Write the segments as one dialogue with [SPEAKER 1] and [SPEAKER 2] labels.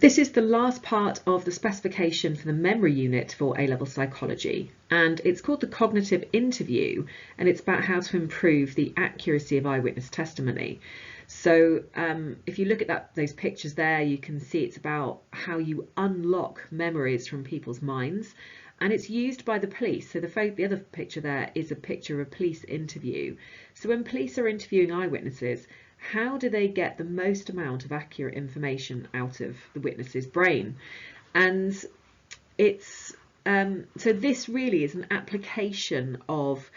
[SPEAKER 1] This is the last part of the specification for the memory unit for A-level psychology, and it's called the cognitive interview, and it's about how to improve the accuracy of eyewitness testimony. So if you look at those pictures there, you can see it's about how you unlock memories from people's minds, and it's used by the police. So the other picture there is a picture of a police interview. So when police are interviewing eyewitnesses, how do they get the most amount of accurate information out of the witness's brain? And it's so this really is an application of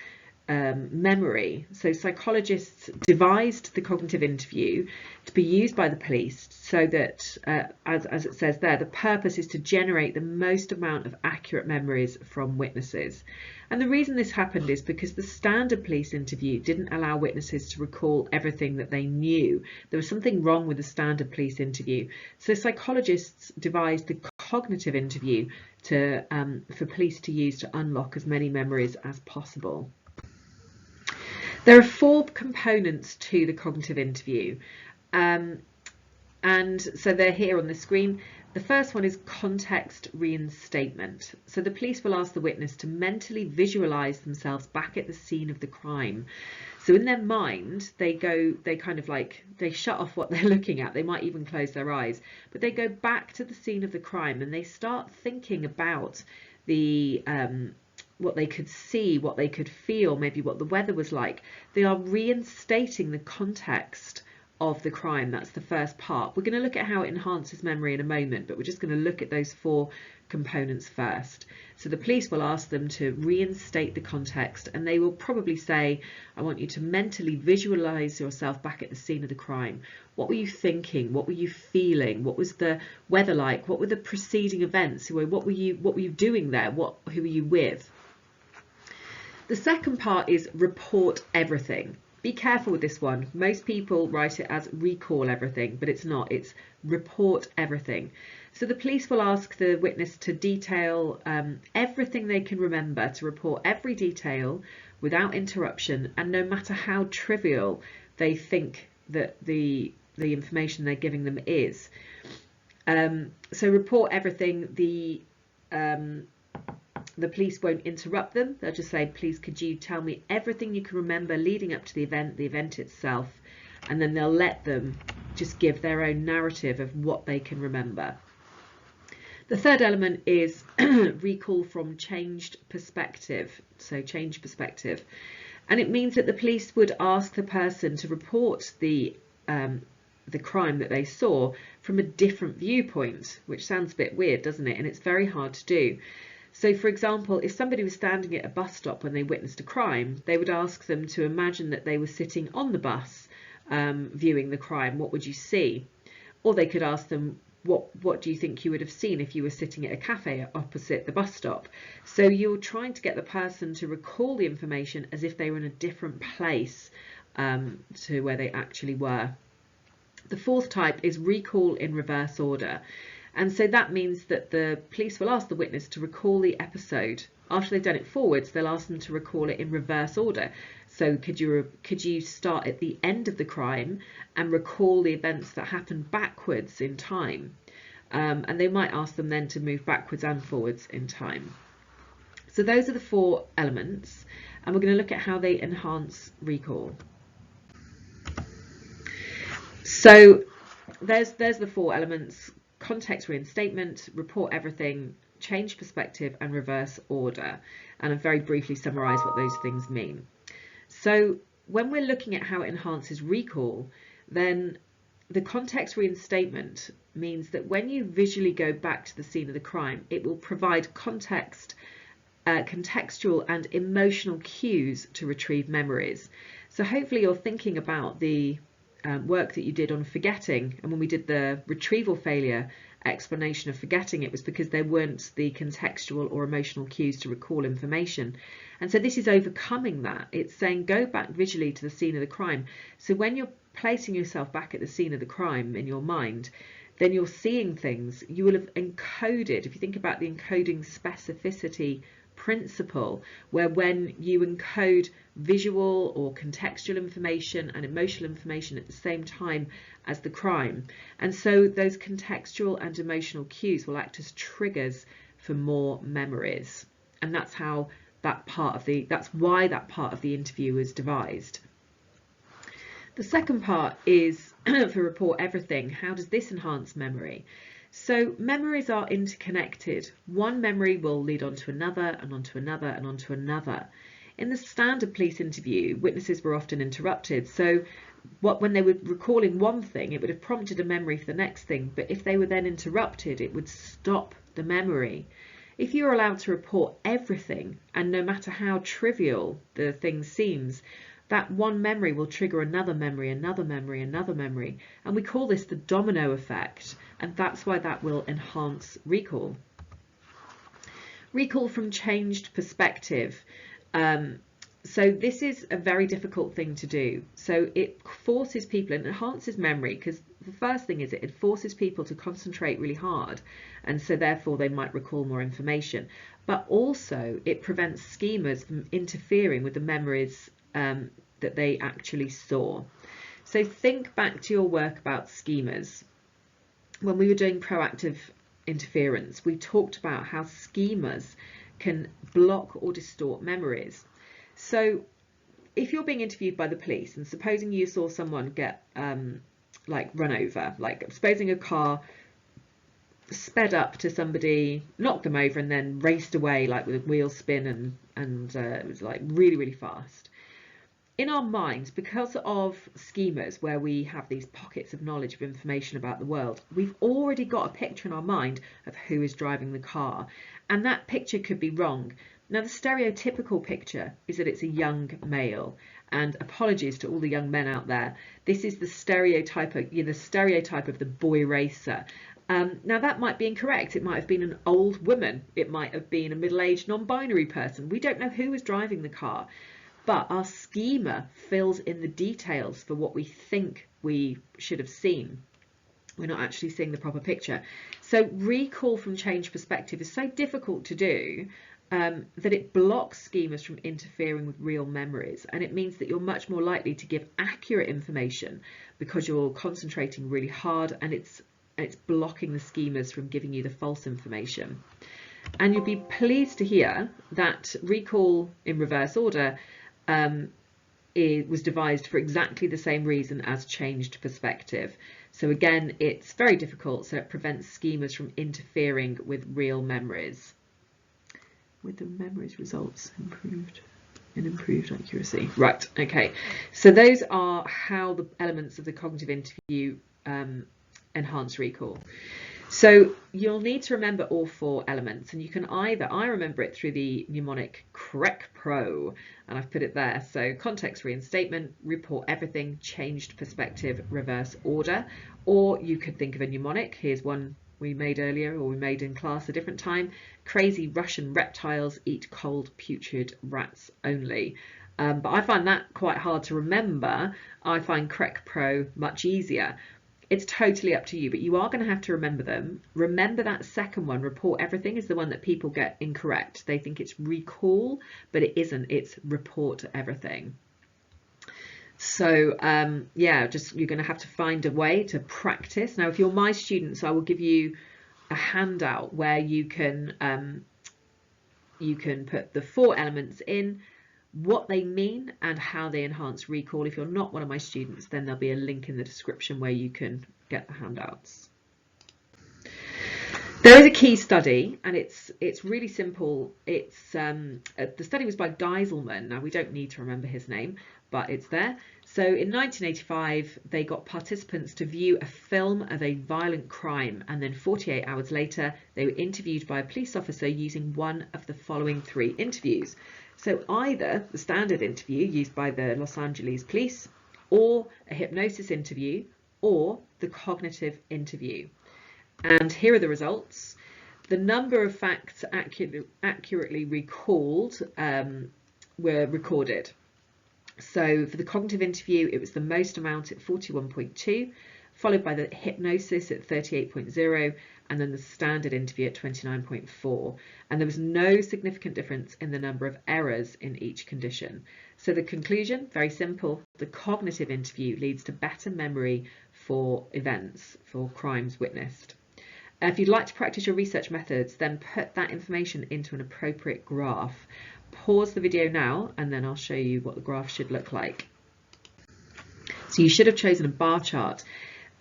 [SPEAKER 1] memory. So psychologists devised the cognitive interview to be used by the police so that, as it says there, the purpose is to generate the most amount of accurate memories from witnesses. And the reason this happened is because the standard police interview didn't allow witnesses to recall everything that they knew. There was something wrong with the standard police interview. So psychologists devised the cognitive interview for police to use to unlock as many memories as possible. There are 4 components to the cognitive interview, and so they're here on the screen. The first one is context reinstatement. So the police will ask the witness to mentally visualize themselves back at the scene of the crime. So in their mind, they shut off what they're looking at. They might even close their eyes, but they go back to the scene of the crime and they start thinking about what they could see, what they could feel, maybe what the weather was like. They are reinstating the context of the crime. That's the first part. We're going to look at how it enhances memory in a moment, but we're just going to look at those 4 components first. So the police will ask them to reinstate the context, and they will probably say, I want you to mentally visualize yourself back at the scene of the crime. What were you thinking? What were you feeling? What was the weather like? What were the preceding events? What were you doing there? Who were you with? The second part is report everything. Be careful with this one. Most people write it as recall everything, but it's not. It's report everything. So the police will ask the witness to detail everything they can remember, to report every detail without interruption, and no matter how trivial they think that the information they're giving them is. So report everything. The police won't interrupt them. They'll just say, please, could you tell me everything you can remember leading up to the event itself, and then they'll let them just give their own narrative of what they can remember. The third element is recall from changed perspective. So change perspective. And it means that the police would ask the person to report the crime that they saw from a different viewpoint, which sounds a bit weird, doesn't it? And it's very hard to do. So, for example, if somebody was standing at a bus stop when they witnessed a crime, they would ask them to imagine that they were sitting on the bus viewing the crime. What would you see? Or they could ask them, what do you think you would have seen if you were sitting at a cafe opposite the bus stop? So you're trying to get the person to recall the information as if they were in a different place to where they actually were. The fourth type is recall in reverse order. And so that means that the police will ask the witness to recall the episode. After they've done it forwards, they'll ask them to recall it in reverse order. So could you start at the end of the crime and recall the events that happened backwards in time? And they might ask them then to move backwards and forwards in time. So those are the 4 elements, and we're going to look at how they enhance recall. So there's the 4 elements: context reinstatement, report everything, change perspective, and reverse order. And I've very briefly summarised what those things mean. So when we're looking at how it enhances recall, then the context reinstatement means that when you visually go back to the scene of the crime, it will provide context, contextual and emotional cues to retrieve memories. So hopefully you're thinking about the work that you did on forgetting, and when we did the retrieval failure explanation of forgetting, it was because there weren't the contextual or emotional cues to recall information. And so this is overcoming that. It's saying go back visually to the scene of the crime. So when you're placing yourself back at the scene of the crime in your mind, then you're seeing things. You will have encoded, if you think about the encoding specificity principle, where when you encode visual or contextual information and emotional information at the same time as the crime, and so those contextual and emotional cues will act as triggers for more memories, and that's why that part of the interview was devised. The second part is for report everything. How does this enhance memory? So memories are interconnected. One memory will lead on to another and onto another and onto another. In the standard police interview, witnesses were often interrupted. So when they were recalling one thing, it would have prompted a memory for the next thing. But if they were then interrupted, it would stop the memory. If you're allowed to report everything, and no matter how trivial the thing seems, that one memory will trigger another memory, another memory, another memory. And we call this the domino effect. And that's why that will enhance recall. Recall from changed perspective. So this is a very difficult thing to do. So it forces people, and enhances memory, because the first thing is it forces people to concentrate really hard, and so therefore they might recall more information. But also it prevents schemas from interfering with the memories that they actually saw. So think back to your work about schemas. When we were doing proactive interference, we talked about how schemas can block or distort memories. So if you're being interviewed by the police, and supposing you saw someone get like run over, like supposing a car sped up to somebody, knocked them over, and then raced away like with a wheel spin, and it was like really, really fast. In our minds, because of schemas where we have these pockets of knowledge of information about the world, we've already got a picture in our mind of who is driving the car, and that picture could be wrong. Now, the stereotypical picture is that it's a young male, and apologies to all the young men out there. This is the stereotype of the boy racer. Now, that might be incorrect. It might have been an old woman. It might have been a middle-aged non-binary person. We don't know who was driving the car. But our schema fills in the details for what we think we should have seen. We're not actually seeing the proper picture. So recall from changed perspective is so difficult to do that it blocks schemas from interfering with real memories. And it means that you're much more likely to give accurate information because you're concentrating really hard, and it's blocking the schemas from giving you the false information. And you'll be pleased to hear that recall in reverse order it was devised for exactly the same reason as changed perspective. So again, it's very difficult, so it prevents schemas from interfering with real memories. With the memories results improved accuracy. Right, okay. So those are how the elements of the cognitive interview enhance recall. So you'll need to remember all 4 elements, and you can either, I remember it through the mnemonic CREC Pro, and I've put it there. So context reinstatement, report everything, changed perspective, reverse order, or you could think of a mnemonic. Here's one we made earlier, or we made in class a different time. Crazy Russian reptiles eat cold putrid rats only. But I find that quite hard to remember. I find CREC Pro much easier. It's totally up to you, but you are going to have to remember them. Remember that second one, report everything, is the one that people get incorrect. They think it's recall, but it isn't. It's report everything. So yeah, you're going to have to find a way to practice. Now, if you're my students, I will give you a handout where you can put the 4 elements in, what they mean and how they enhance recall. If you're not one of my students, then there'll be a link in the description where you can get the handouts. There is a key study, and it's really simple. It's the study was by Geiselman. Now, we don't need to remember his name, but it's there. So in 1985, they got participants to view a film of a violent crime, and then 48 hours later, they were interviewed by a police officer using one of the following 3 interviews. So either the standard interview used by the Los Angeles police, or a hypnosis interview, or the cognitive interview. And here are the results. The number of facts accurately recalled were recorded. So for the cognitive interview, it was the most amount at 41.2. followed by the hypnosis at 38.0, and then the standard interview at 29.4. And there was no significant difference in the number of errors in each condition. So the conclusion, very simple, the cognitive interview leads to better memory for events, for crimes witnessed. If you'd like to practice your research methods, then put that information into an appropriate graph. Pause the video now, and then I'll show you what the graph should look like. So you should have chosen a bar chart.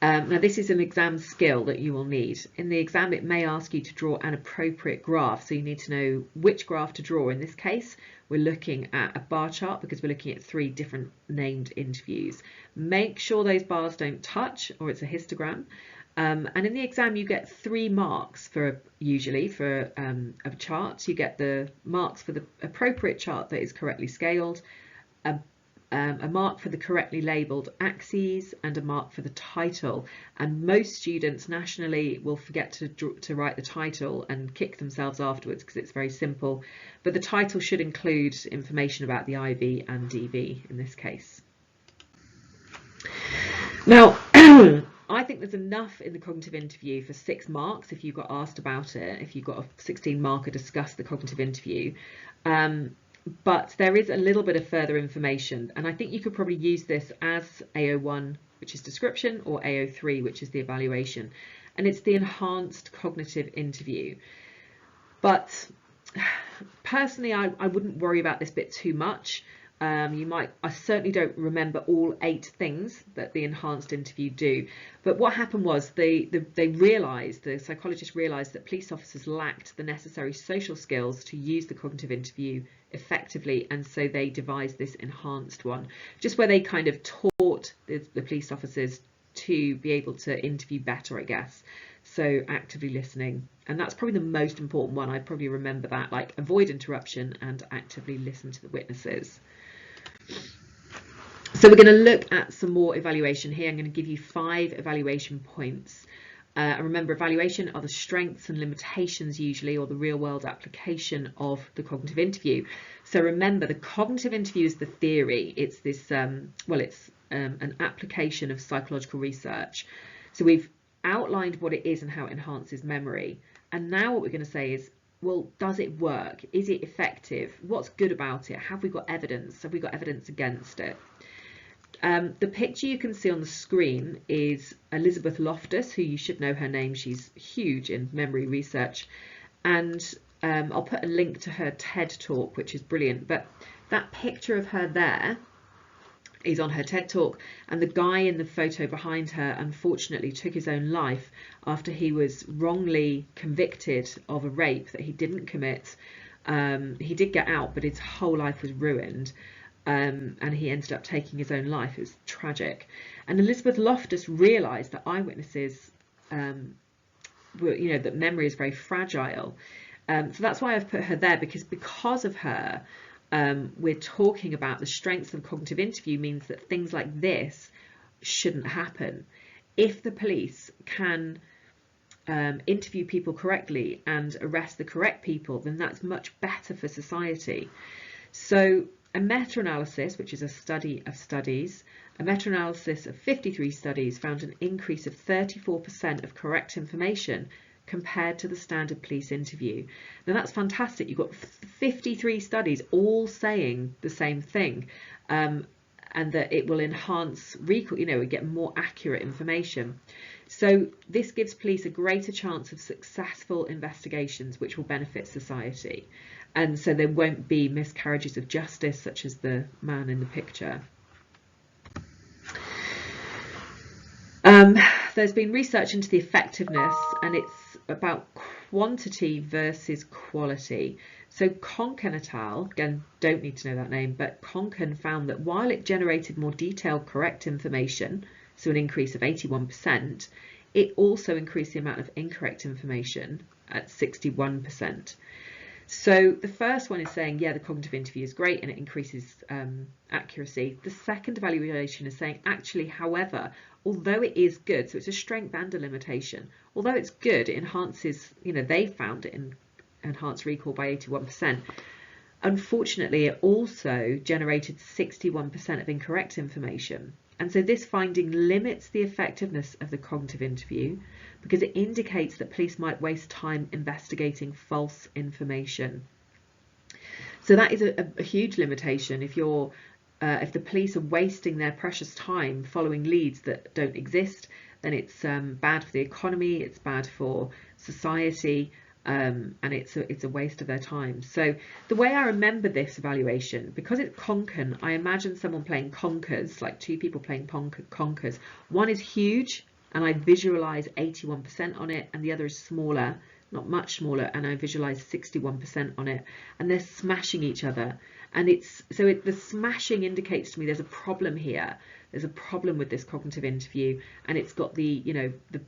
[SPEAKER 1] Now this is an exam skill that you will need. In the exam it may ask you to draw an appropriate graph, so you need to know which graph to draw. In this case we're looking at a bar chart because we're looking at 3 different named interviews. Make sure those bars don't touch or it's a histogram. And in the exam you get 3 marks usually for a chart. You get the marks for the appropriate chart that is correctly scaled, a mark for the correctly labelled axes, and a mark for the title. And most students nationally will forget to write the title and kick themselves afterwards because it's very simple. But the title should include information about the IV and DV in this case. Now, I think there's enough in the cognitive interview for 6 marks if you got asked about it, if you got a 16 marker discuss the cognitive interview. But there is a little bit of further information, and I think you could probably use this as AO1, which is description, or AO3, which is the evaluation, and it's the enhanced cognitive interview. But personally, I wouldn't worry about this bit too much. I certainly don't remember all 8 things that the enhanced interview do, but what happened was the psychologists realised that police officers lacked the necessary social skills to use the cognitive interview effectively, and so they devised this enhanced one, just where they kind of taught the police officers to be able to interview better, I guess. So actively listening, and that's probably the most important one. I'd probably remember that, like avoid interruption and actively listen to the witnesses. So we're going to look at some more evaluation here. I'm going to give you 5 evaluation points. And remember, evaluation are the strengths and limitations usually, or the real world application of the cognitive interview. So remember, the cognitive interview is the theory. It's this, an application of psychological research. So we've outlined what it is and how it enhances memory. And now what we're going to say is, well, does it work? Is it effective? What's good about it? Have we got evidence? Have we got evidence against it? The picture you can see on the screen is Elizabeth Loftus, who you should know her name. She's huge in memory research, and I'll put a link to her TED talk, which is brilliant. But that picture of her there is on her TED talk, and the guy in the photo behind her unfortunately took his own life after he was wrongly convicted of a rape that he didn't commit. He did get out, but his whole life was ruined. And he ended up taking his own life. It was tragic. And Elizabeth Loftus realised that eyewitnesses, that memory is very fragile. So that's why I've put her there, because of her, we're talking about the strengths of cognitive interview means that things like this shouldn't happen. If the police can interview people correctly and arrest the correct people, then that's much better for society. So a meta-analysis, which is a study of studies, a meta-analysis of 53 studies found an increase of 34% of correct information compared to the standard police interview. Now that's fantastic. You've got 53 studies all saying the same thing, and that it will enhance recall, we get more accurate information. So this gives police a greater chance of successful investigations, which will benefit society. And so there won't be miscarriages of justice, such as the man in the picture. There's been research into the effectiveness, and it's about quantity versus quality. So Konken et al., again, don't need to know that name, but Konken found that while it generated more detailed, correct information, so an increase of 81%, it also increased the amount of incorrect information at 61%. So the first one is saying, yeah, the cognitive interview is great and it increases accuracy. The second evaluation is saying, actually, however, although it is good, so it's a strength and a limitation, although it's good, it enhances, they found it in enhanced recall by 81%. Unfortunately, it also generated 61% of incorrect information. And so this finding limits the effectiveness of the cognitive interview because it indicates that police might waste time investigating false information. So that is a huge limitation. If the police are wasting their precious time following leads that don't exist, then it's bad for the economy, it's bad for society, and it's a waste of their time. So the way I remember this evaluation, because it's Konkan, I imagine someone playing conkers, like two people playing conkers. One is huge, and I visualize 81% on it, and the other is smaller, not much smaller, and I visualize 61% on it, and they're smashing each other. And the smashing indicates to me there's a problem here. There's a problem with this cognitive interview, and it's got the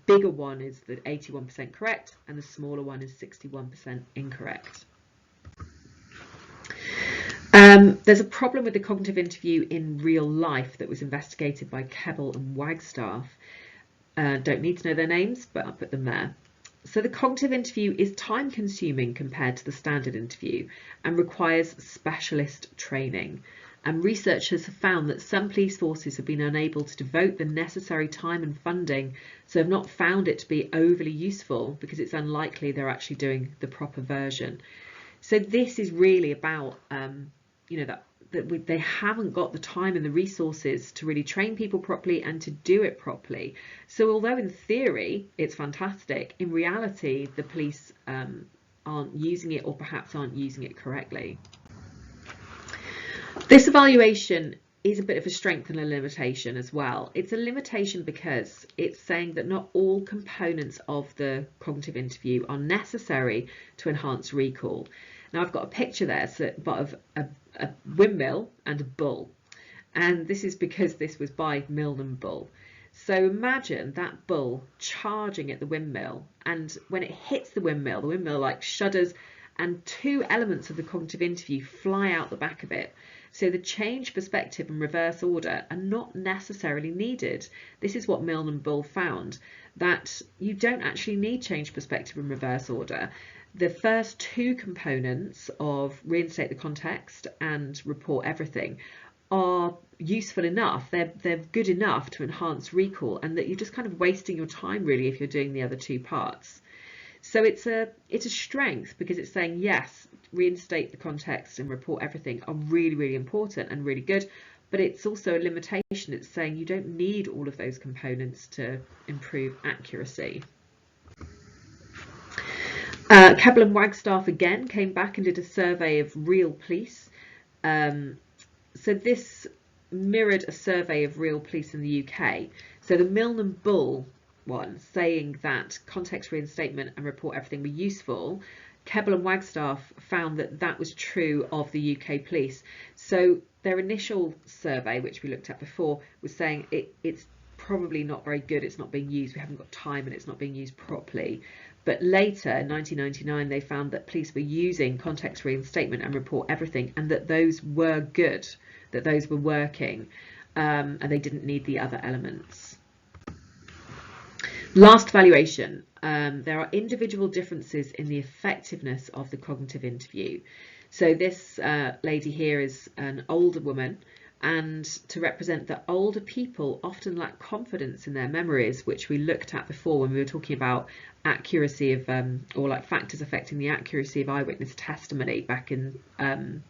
[SPEAKER 1] bigger one is the 81% correct, and the smaller one is 61% incorrect. There's a problem with the cognitive interview in real life that was investigated by Kebbel and Wagstaff. Don't need to know their names, but I'll put them there. So the cognitive interview is time consuming compared to the standard interview and requires specialist training. And researchers have found that some police forces have been unable to devote the necessary time and funding, so have not found it to be overly useful because it's unlikely they're actually doing the proper version. So this is really about, they haven't got the time and the resources to really train people properly and to do it properly. So although in theory it's fantastic, in reality the police aren't using it, or perhaps aren't using it correctly. This evaluation is a bit of a strength and a limitation as well. It's a limitation because it's saying that not all components of the cognitive interview are necessary to enhance recall. Now I've got a picture there of a windmill and a bull, and this is because this was by Milne & Bull. So imagine that bull charging at the windmill, and when it hits the windmill like shudders, and two elements of the cognitive interview fly out the back of it. So the change, perspective and reverse order are not necessarily needed. This is what Milne & Bull found, that you don't actually need change, perspective and reverse order. The first two components of reinstate the context and report everything are useful enough, they're good enough to enhance recall, and that you're just kind of wasting your time really if you're doing the other two parts. So it's a strength because it's saying yes, reinstate the context and report everything are really, really important and really good, but it's also a limitation. It's saying you don't need all of those components to improve accuracy. Kebbel and Wagstaff again came back and did a survey of real police. So this mirrored a survey of real police in the UK. So the Milne & Bull one, saying that context reinstatement and report everything were useful, Kebbel and Wagstaff found that that was true of the UK police. So their initial survey, which we looked at before, was saying it's probably not very good, it's not being used, we haven't got time and it's not being used properly. But later, in 1999, they found that police were using context reinstatement and report everything, and that those were good, that those were working, and they didn't need the other elements. Last evaluation, there are individual differences in the effectiveness of the cognitive interview. So this lady here is an older woman, and to represent that older people often lack confidence in their memories, which we looked at before when we were talking about accuracy of, or like factors affecting the accuracy of eyewitness testimony back in an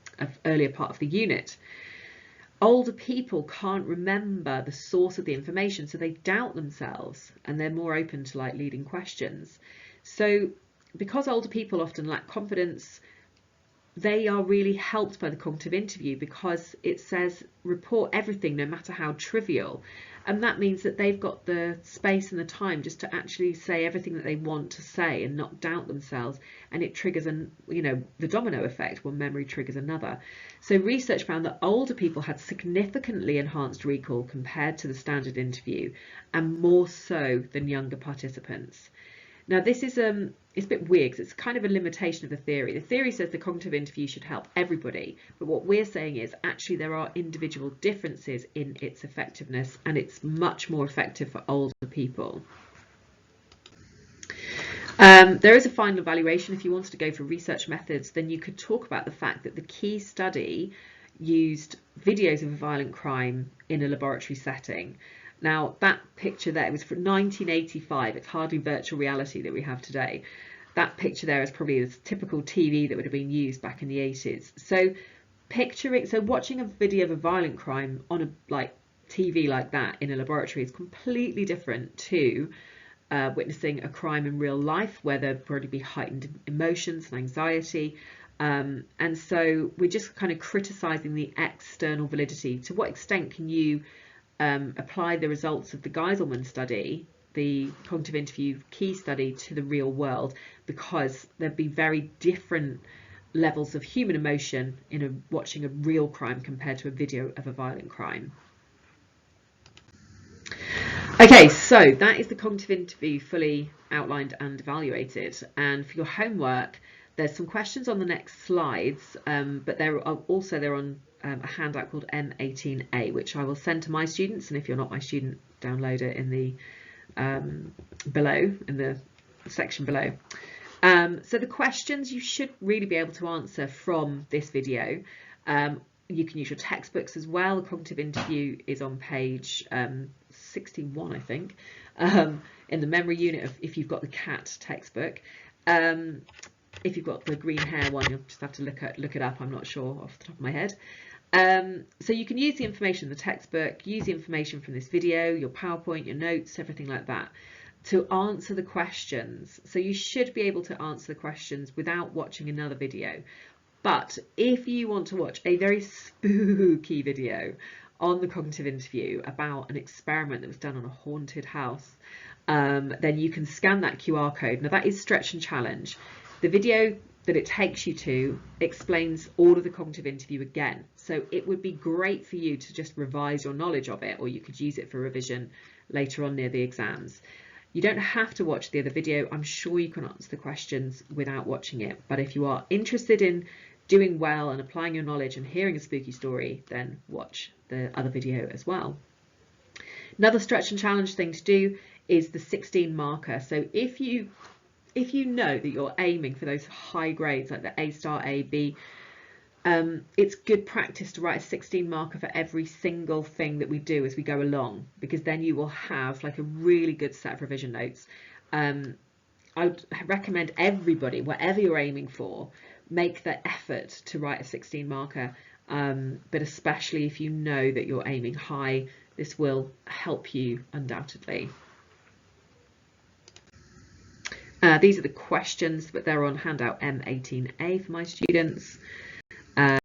[SPEAKER 1] earlier part of the unit. Older people can't remember the source of the information, so they doubt themselves and they're more open to like leading questions. So because older people often lack confidence, they are really helped by the cognitive interview because it says report everything no matter how trivial, and that means that they've got the space and the time just to actually say everything that they want to say and not doubt themselves, and it triggers the domino effect. One memory triggers another. So research found that older people had significantly enhanced recall compared to the standard interview, and more so than younger participants. Now this is it's a bit weird because it's kind of a limitation of the theory. The theory says the cognitive interview should help everybody, but what we're saying is actually there are individual differences in its effectiveness, and it's much more effective for older people. There is a final evaluation. If you wanted to go for research methods, then you could talk about the fact that the key study used videos of a violent crime in a laboratory setting. Now, that picture there was from 1985. It's hardly virtual reality that we have today. That picture there is probably the typical TV that would have been used back in the 80s. So watching a video of a violent crime on a TV like that in a laboratory is completely different to witnessing a crime in real life, where there'd probably be heightened emotions and anxiety. And so we're just kind of criticising the external validity. To what extent can you apply the results of the Geiselman study, the cognitive interview key study, to the real world? Because there'd be very different levels of human emotion in watching a real crime compared to a video of a violent crime. Okay, so that is the cognitive interview fully outlined and evaluated. And for your homework, there's some questions on the next slides, but they're on a handout called M18A, which I will send to my students. And if you're not my student, download it in the below, in the section below. So the questions you should really be able to answer from this video. You can use your textbooks as well. The cognitive interview is on page 61, I think, in the memory unit if you've got the CAT textbook. If you've got the green hair one, you'll just have to look it up. I'm not sure off the top of my head. So you can use the information in the textbook, use the information from this video, your PowerPoint, your notes, everything like that, to answer the questions. So you should be able to answer the questions without watching another video. But if you want to watch a very spooky video on the cognitive interview about an experiment that was done on a haunted house, then you can scan that QR code. Now that is Stretch and Challenge. The video that it takes you to explains all of the cognitive interview again. So it would be great for you to just revise your knowledge of it, or you could use it for revision later on near the exams. You don't have to watch the other video. I'm sure you can answer the questions without watching it. But if you are interested in doing well and applying your knowledge and hearing a spooky story, then watch the other video as well. Another Stretch and Challenge thing to do is the 16 marker. So if you know that you're aiming for those high grades like the A star, A, B, it's good practice to write a 16 marker for every single thing that we do as we go along, because then you will have like a really good set of revision notes. I would recommend everybody, whatever you're aiming for, make the effort to write a 16 marker, but especially if you know that you're aiming high, this will help you undoubtedly. These are the questions, but they're on handout M18A for my students.